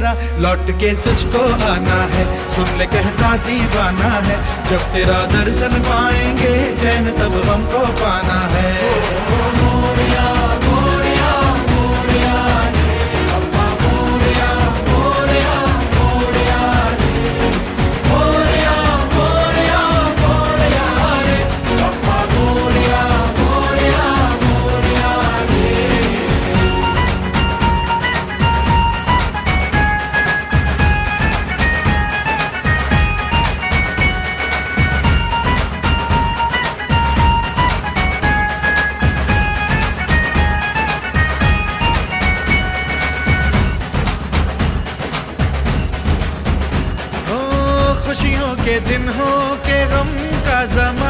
मेरा लौट के तुझको आना है, सुन ले कहता दीवाना है, जब तेरा दर्शन पाएंगे चैन तब हमको पाना है। खुशियों के दिन हो के गम का ज़माना